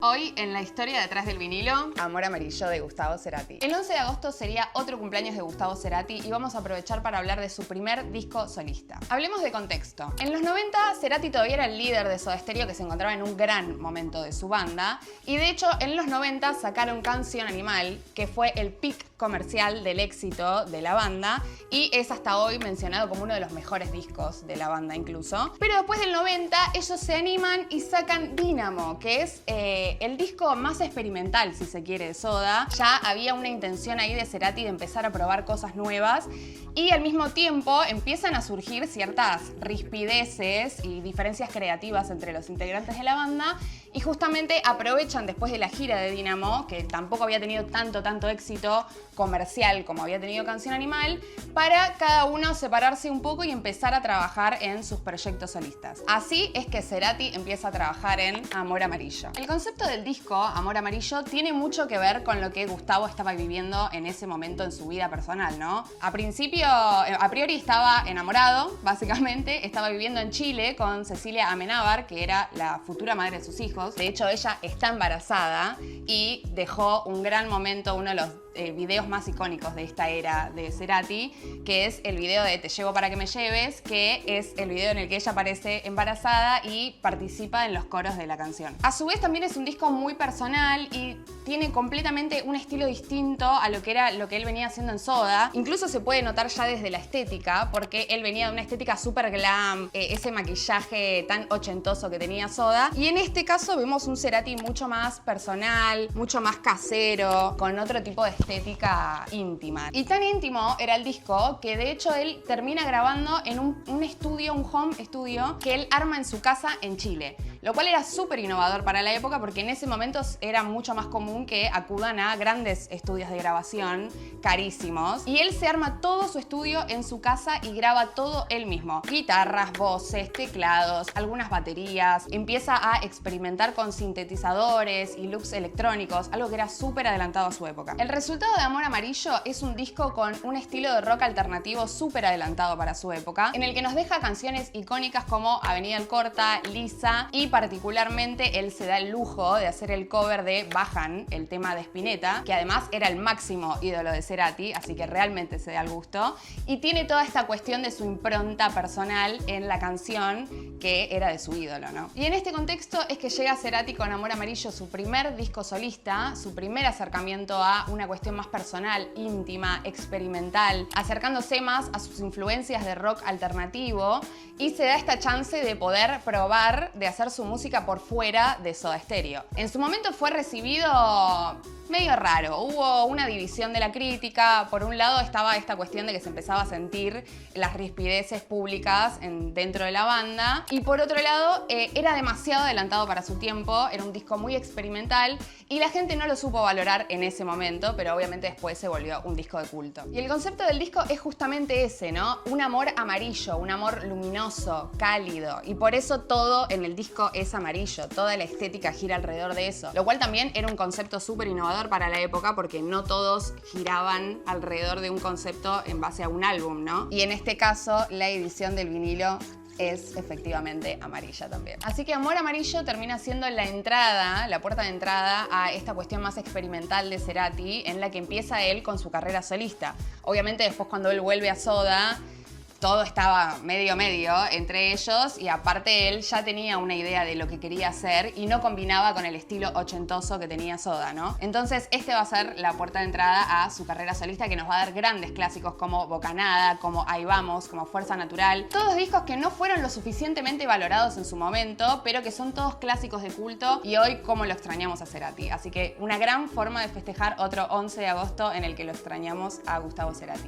Hoy, en la historia detrás del vinilo, Amor Amarillo de Gustavo Cerati. el 11 de agosto sería otro cumpleaños de Gustavo Cerati y vamos a aprovechar para hablar de su primer disco solista. Hablemos de contexto. En los 90, Cerati todavía era el líder de Soda Stereo, que se encontraba en un gran momento de su banda, y de hecho en los 90 sacaron Canción Animal, que fue el pic comercial del éxito de la banda y es hasta hoy mencionado como uno de los mejores discos de la banda incluso. Pero después del 90 ellos se animan y sacan Dynamo, que es el disco más experimental, si se quiere, de Soda. Ya había una intención ahí de Cerati de empezar a probar cosas nuevas y al mismo tiempo empiezan a surgir ciertas rispideces y diferencias creativas entre los integrantes de la banda y justamente aprovechan después de la gira de Dynamo, que tampoco había tenido tanto éxito comercial como había tenido Canción Animal, para cada uno separarse un poco y empezar a trabajar en sus proyectos solistas. Así es que Cerati empieza a trabajar en Amor Amarillo. El concepto del disco, Amor Amarillo, tiene mucho que ver con lo que Gustavo estaba viviendo en ese momento en su vida personal, ¿no? A priori estaba enamorado, básicamente, estaba viviendo en Chile con Cecilia Amenábar, que era la futura madre de sus hijos. De hecho, ella está embarazada y dejó un gran momento, uno de los videos más icónicos de esta era de Cerati, que es el video de Te llevo para que me lleves, que es el video en el que ella aparece embarazada y participa en los coros de la canción. A su vez también es un disco muy personal y tiene completamente un estilo distinto a lo que él venía haciendo en Soda. Incluso se puede notar ya desde la estética, porque él venía de una estética súper glam, ese maquillaje tan ochentoso que tenía Soda. Y en este caso vemos un Cerati mucho más personal, mucho más casero, con otro tipo de estética íntima. Y tan íntimo era el disco que de hecho él termina grabando en un estudio, un home studio, que él arma en su casa en Chile. Lo cual era súper innovador para la época porque en ese momento era mucho más común que acudan a grandes estudios de grabación carísimos. Y él se arma todo su estudio en su casa y graba todo él mismo. Guitarras, voces, teclados, algunas baterías. Empieza a experimentar con sintetizadores y loops electrónicos, algo que era súper adelantado a su época. El resultado de Amor Amarillo es un disco con un estilo de rock alternativo súper adelantado para su época, en el que nos deja canciones icónicas como Avenida El Corta, Lisa y particularmente él se da el lujo de hacer el cover de Bajan, el tema de Spinetta, que además era el máximo ídolo de Cerati, así que realmente se da el gusto. Y tiene toda esta cuestión de su impronta personal en la canción, que era de su ídolo, ¿no? Y en este contexto es que llega Cerati con Amor Amarillo, su primer disco solista, su primer acercamiento a una cuestión más personal, íntima, experimental, acercándose más a sus influencias de rock alternativo y se da esta chance de poder probar de hacer su música por fuera de Soda Stereo. En su momento fue recibido medio raro, hubo una división de la crítica. Por un lado estaba esta cuestión de que se empezaba a sentir las rispideces públicas dentro de la banda y por otro lado era demasiado adelantado para su tiempo, era un disco muy experimental y la gente no lo supo valorar en ese momento, pero obviamente después se volvió un disco de culto. Y el concepto del disco es justamente ese, ¿no? Un amor amarillo, un amor luminoso, cálido, y por eso todo en el disco es amarillo, toda la estética gira alrededor de eso, lo cual también era un concepto súper innovador para la época porque no todos giraban alrededor de un concepto en base a un álbum, ¿no? Y en este caso la edición del vinilo es efectivamente amarilla también. Así que Amor Amarillo termina siendo la entrada, la puerta de entrada a esta cuestión más experimental de Cerati, en la que empieza él con su carrera solista. Obviamente después cuando él vuelve a Soda, todo estaba medio entre ellos y aparte él ya tenía una idea de lo que quería hacer y no combinaba con el estilo ochentoso que tenía Soda, ¿no? Entonces este va a ser la puerta de entrada a su carrera solista, que nos va a dar grandes clásicos como Bocanada, como Ahí Vamos, como Fuerza Natural. Todos discos que no fueron lo suficientemente valorados en su momento, pero que son todos clásicos de culto y hoy cómo lo extrañamos a Cerati. Así que una gran forma de festejar otro 11 de agosto en el que lo extrañamos a Gustavo Cerati.